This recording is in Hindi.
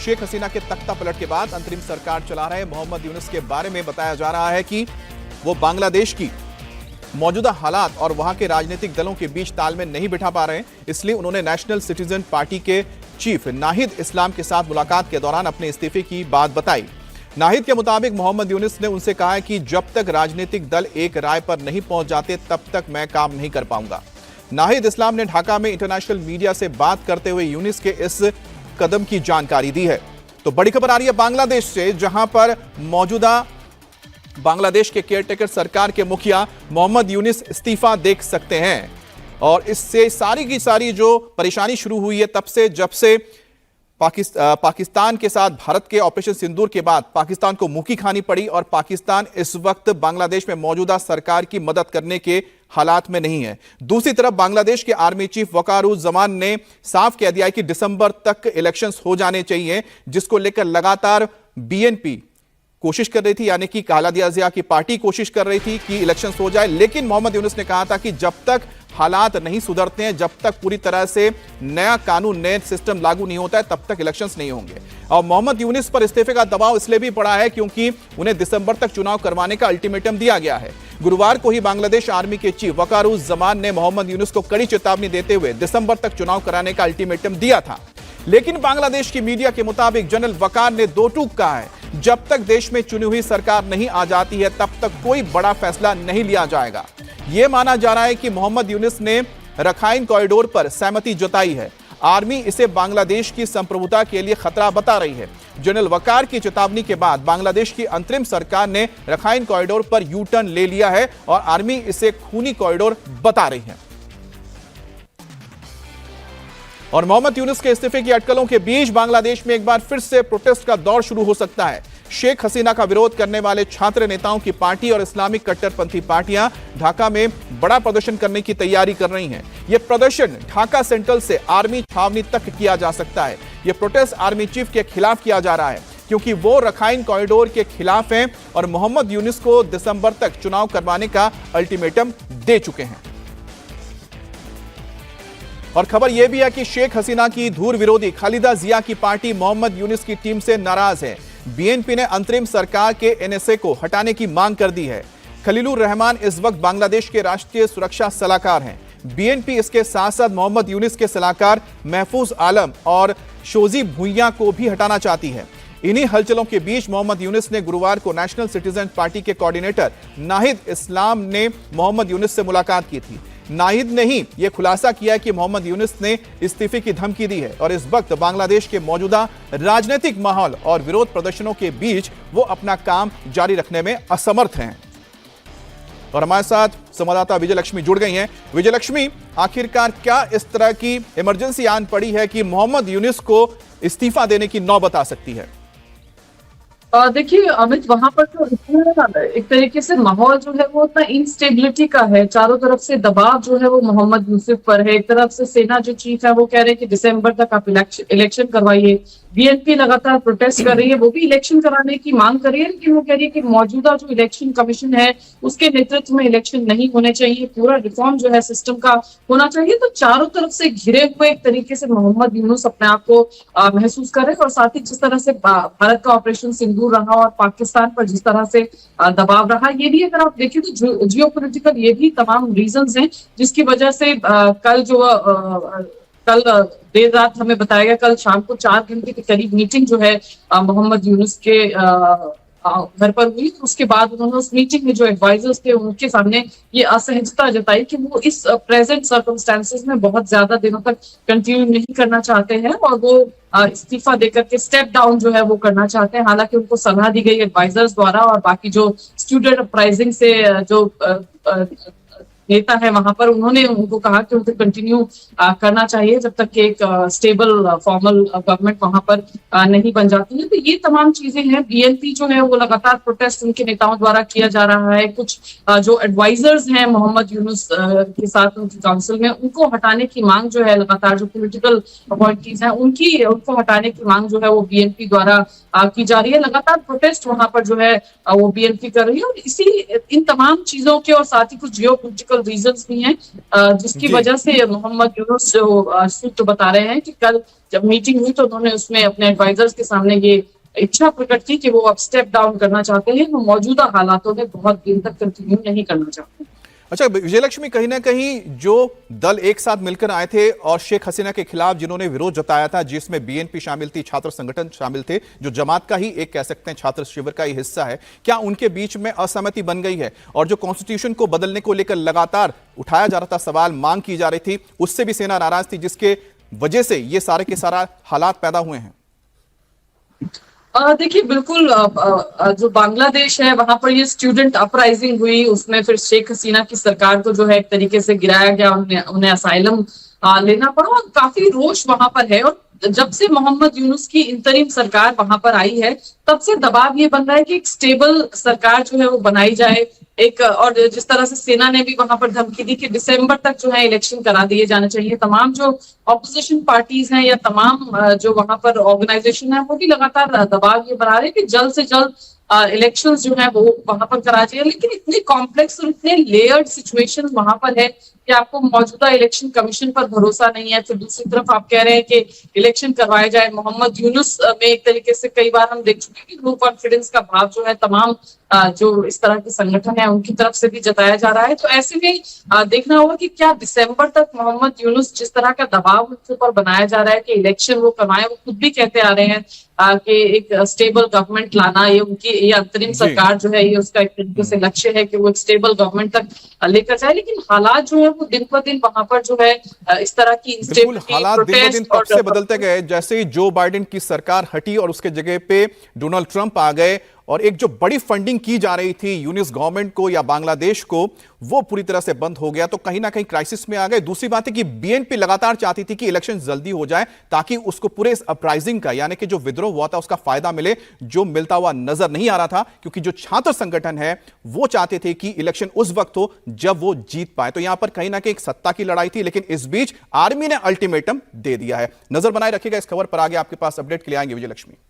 शेख हसीना के तख्ता पलट के बाद अंतरिम सरकार चला रहे मोहम्मद यूनुस के बारे में बताया जा रहा है कि वो बांग्लादेश की मौजूदा हालात और वहां के राजनीतिक दलों के बीच तालमेल नहीं बिठा पा रहे हैं। इसलिए उन्होंने नेशनल सिटीजन पार्टी के चीफ नाहिद इस्लाम के साथ मुलाकात के दौरान अपने इस्तीफे की बात बताई। नाहिद के मुताबिक मोहम्मद यूनुस ने उनसे कहा है कि जब तक राजनीतिक दल एक राय पर नहीं पहुंच जाते तब तक मैं काम नहीं कर पाऊंगा। नाहिद इस्लाम ने ढाका में इंटरनेशनल मीडिया से बात करते हुए यूनुस के इस कदम की जानकारी दी है। तो बड़ी खबर आ रही है बांग्लादेश से, जहां पर मौजूदा बांग्लादेश के केयरटेकर सरकार के मुखिया मोहम्मद यूनुस इस्तीफा देख सकते हैं। और इससे सारी की सारी जो परेशानी शुरू हुई है तब से, जब से पाकिस्तान के साथ भारत के ऑपरेशन सिंदूर के बाद पाकिस्तान को मुंह की खानी पड़ी और पाकिस्तान इस वक्त बांग्लादेश में मौजूदा सरकार की मदद करने के हालात में नहीं है। दूसरी तरफ बांग्लादेश के आर्मी चीफ वकारुज्जमान ने साफ कह दिया है कि दिसंबर तक इलेक्शंस हो जाने चाहिए, जिसको लेकर लगातार बीएनपी कोशिश कर रही थी, यानी कि खालेदा जिया की पार्टी कोशिश कर रही थी कि इलेक्शंस हो जाए। लेकिन मोहम्मद यूनुस ने कहा था कि जब तक हालात नहीं सुधरते हैं, जब तक पूरी तरह से नया कानून, नया सिस्टम लागू नहीं होता है, तब तक इलेक्शंस नहीं होंगे। और मोहम्मद यूनुस पर इस्तीफे का दबाव इसलिए भी पड़ा है क्योंकि उन्हें दिसंबर तक चुनाव करवाने का अल्टीमेटम दिया गया है। गुरुवार को ही बांग्लादेश आर्मी के चीफ वकारुज्जमान ने मोहम्मद यूनुस को कड़ी चेतावनी देते हुए दिसंबर तक चुनाव कराने का अल्टीमेटम दिया था। लेकिन बांग्लादेश की मीडिया के मुताबिक जनरल वकार ने दो टूक कहा है, जब तक देश में चुनी हुई सरकार नहीं आ जाती है तब तक कोई बड़ा फैसला नहीं लिया जाएगा। यह माना जा रहा है कि मोहम्मद यूनुस ने रखाइन कॉरिडोर पर सहमति जताई है। आर्मी इसे बांग्लादेश की संप्रभुता के लिए खतरा बता रही है। जनरल वकार की चेतावनी के बाद बांग्लादेश की अंतरिम सरकार ने रखाइन कॉरिडोर पर यू टर्न ले लिया है और आर्मी इसे खूनी कॉरिडोर बता रही है। और मोहम्मद यूनुस के इस्तीफे की अटकलों के बीच बांग्लादेश में एक बार फिर से प्रोटेस्ट का दौर शुरू हो सकता है। शेख हसीना का विरोध करने वाले छात्र नेताओं की पार्टी और इस्लामिक कट्टरपंथी पार्टियां ढाका में बड़ा प्रदर्शन करने की तैयारी कर रही हैं। यह प्रदर्शन ढाका सेंट्रल से आर्मी छावनी तक किया जा सकता है। यह प्रोटेस्ट आर्मी चीफ के खिलाफ किया जा रहा है क्योंकि वो रखाइन कॉरिडोर के खिलाफ हैं और मोहम्मद यूनुस को दिसंबर तक चुनाव करवाने का अल्टीमेटम दे चुके हैं। और खबर यह भी है कि शेख हसीना की धूर विरोधी खालेदा जिया की पार्टी मोहम्मद यूनुस की टीम से नाराज है। बीएनपी ने अंतरिम सरकार के एनएसए को हटाने की मांग कर दी है। खलीलुर रहमान इस वक्त बांग्लादेश के राष्ट्रीय सुरक्षा सलाहकार हैं। बीएनपी इसके साथ साथ मोहम्मद यूनुस के सलाहकार महफूज आलम और शोजी भुइया को भी हटाना चाहती है। इन्हीं हलचलों के बीच मोहम्मद यूनुस ने गुरुवार को नेशनल सिटीजन पार्टी के कोऑर्डिनेटर नाहिद इस्लाम ने मोहम्मद यूनुस से मुलाकात की थी। नाहिद ने ही यह खुलासा किया है कि मोहम्मद यूनुस ने इस्तीफे की धमकी दी है और इस वक्त बांग्लादेश के मौजूदा राजनीतिक माहौल और विरोध प्रदर्शनों के बीच वो अपना काम जारी रखने में असमर्थ हैं। और हमारे साथ संवाददाता विजय लक्ष्मी जुड़ गई हैं। विजय लक्ष्मी, आखिरकार क्या इस तरह की इमरजेंसी आन पड़ी है कि मोहम्मद यूनुस को इस्तीफा देने की नौबत आ सकती है? देखिए अमित, वहां पर तो इतना एक तरीके से माहौल जो है वो इतना इंस्टेबिलिटी का है, चारों तरफ से दबाव जो है वो मोहम्मद यूसुफ पर है। एक तरफ से सेना जो चीफ है वो कह रहे हैं कि दिसंबर तक आप इलेक्शन करवाइए। बीएनपी लगातार प्रोटेस्ट कर रही है, वो भी इलेक्शन कराने की मांग कर रही है, लेकिन वो कह रही है कि मौजूदा जो इलेक्शन कमीशन है उसके नेतृत्व में इलेक्शन नहीं होने चाहिए, पूरा रिफॉर्म जो है सिस्टम का होना चाहिए। तो चारों तरफ से घिरे हुए एक तरीके से मोहम्मद यूनुस अपने आप को महसूस कर रहे हैं। और साथ ही जिस तरह से भारत का ऑपरेशन सिंदूर रहा और पाकिस्तान पर जिस तरह से दबाव रहा, ये भी अगर आप देखें तो जियोपॉलिटिकल ये भी तमाम रीजंस हैं जिसकी वजह से कल देर रात हमें बताया गया, कल शाम को 4 घंटे के करीब मीटिंग जो है मोहम्मद यूनुस के घर पर हुई। उसके बाद उन्होंने उस मीटिंग में जो एडवाइजर्स थे उनके सामने ये असहजता जताई कि वो इस प्रेजेंट सर्कमस्टेंसेस में बहुत ज्यादा दिनों तक कंटिन्यू नहीं करना चाहते हैं और वो इस्तीफा देकर के स्टेप डाउन जो है वो करना चाहते हैं। हालांकि उनको सलाह दी गई एडवाइजर्स द्वारा और बाकी जो स्टूडेंट अपराइजिंग से जो नेता है वहां पर, उन्होंने उनको कहा कि उनको कंटिन्यू करना चाहिए जब तक कि एक स्टेबल फॉर्मल गवर्नमेंट वहां पर नहीं बन जाती है। तो ये तमाम चीजें हैं। बीएनपी जो है वो लगातार प्रोटेस्ट उनके नेताओं द्वारा किया जा रहा है। कुछ जो एडवाइजर्स हैं मोहम्मद यूनुस के साथ उनकी काउंसिल में, उनको हटाने की मांग जो है, लगातार जो पॉलिटिकल अपॉइंटीज हैं उनको हटाने की मांग जो है वो बीएनपी द्वारा की जा रही है। लगातार प्रोटेस्ट वहां पर जो है वो बीएनपी कर रही है। और इन तमाम चीजों के और साथ ही कुछ जियोपॉलिटिकल पॉलिटिकल रीजंस भी हैं जिसकी जी। वजह से मोहम्मद यूनुस जो सूत्र बता रहे हैं कि कल जब मीटिंग हुई तो उन्होंने उसमें अपने एडवाइजर्स के सामने ये इच्छा प्रकट की कि वो अब स्टेप डाउन करना चाहते हैं, वो मौजूदा हालातों में बहुत दिन तक कंटिन्यू नहीं करना चाहते। अच्छा विजयलक्ष्मी, कहीं ना कहीं जो दल एक साथ मिलकर आए थे और शेख हसीना के खिलाफ जिन्होंने विरोध जताया था, जिसमें बीएनपी शामिल थी, छात्र संगठन शामिल थे, जो जमात का ही एक कह सकते हैं छात्र शिविर का ही हिस्सा है, क्या उनके बीच में असहमति बन गई है? और जो कॉन्स्टिट्यूशन को बदलने को लेकर लगातार उठाया जा रहा था सवाल, मांग की जा रही थी, उससे भी सेना नाराज थी, जिसके वजह से ये सारे के सारा हालात पैदा हुए हैं। देखिए बिल्कुल जो बांग्लादेश है वहां पर ये स्टूडेंट अपराइजिंग हुई, उसमें फिर शेख हसीना की सरकार को जो है एक तरीके से गिराया गया, उन्हें असाइलम लेना पड़ा और काफी रोष वहां पर है। और जब से मोहम्मद यूनुस की इंतरिम सरकार वहां पर आई है तब से दबाव ये बन रहा है कि एक स्टेबल सरकार जो है वो बनाई जाए एक। और जिस तरह से सेना ने भी वहां पर धमकी दी कि दिसंबर तक जो है इलेक्शन करा दिए जाने चाहिए, तमाम जो ऑपोजिशन पार्टीज हैं या तमाम जो वहां पर ऑर्गेनाइजेशन है वो भी लगातार दबाव ये बना रहे हैं कि जल्द से जल्द इलेक्शंस जो है वो वहां पर करा चाहिए। लेकिन इतनी कॉम्प्लेक्स और इतने लेयर्ड सिचुएशन वहां पर है कि आपको मौजूदा इलेक्शन कमीशन पर भरोसा नहीं है, फिर दूसरी तरफ आप कह रहे हैं कि इलेक्शन करवाए जाए। मोहम्मद यूनुस में एक तरीके से कई बार हम देख चुके हैं कि लो कॉन्फिडेंस का भाव जो है तमाम जो इस तरह के संगठन है उनकी तरफ से भी जताया जा रहा है। तो ऐसे में देखना होगा कि क्या दिसंबर तक मोहम्मद यूनुस जिस तरह का दबाव उनके ऊपर बनाया जा रहा है कि इलेक्शन वो करवाएं, वो खुद भी कहते आ रहे हैं कि एक स्टेबल गवर्नमेंट लाना ये उनकी ये अंतरिम सरकार जो है ये उसका एक तरीके से लक्ष्य है कि वो एक स्टेबल गवर्नमेंट तक लेकर जाए। लेकिन हालात जो है वो दिन पर दिन वहां पर जो है इस तरह की बिल्कुल हालात दिन ब दिन तब से बदलते गए जैसे ही जो बाइडेन की सरकार हटी और उसके जगह पे डोनाल्ड ट्रंप आ गए और एक जो बड़ी फंडिंग की जा रही थी यूनिस गवर्नमेंट को या बांग्लादेश को, वो पूरी तरह से बंद हो गया, तो कहीं ना कहीं क्राइसिस में आ गए। दूसरी बात है कि बीएनपी लगातार चाहती थी कि इलेक्शन जल्दी हो जाए ताकि उसको पूरे इस अपराइजिंग का यानी कि जो विद्रोह हुआ था उसका फायदा मिले, जो मिलता हुआ नजर नहीं आ रहा था, क्योंकि जो छात्र संगठन है वो चाहते थे कि इलेक्शन उस वक्त हो जब वो जीत पाए। तो यहां पर कहीं ना कहीं एक सत्ता की लड़ाई थी, लेकिन इस बीच आर्मी ने अल्टीमेटम दे दिया है। नजर बनाए रखिएगा इस खबर पर, आगे आपके पास अपडेट के लिए आएंगे विजयलक्ष्मी।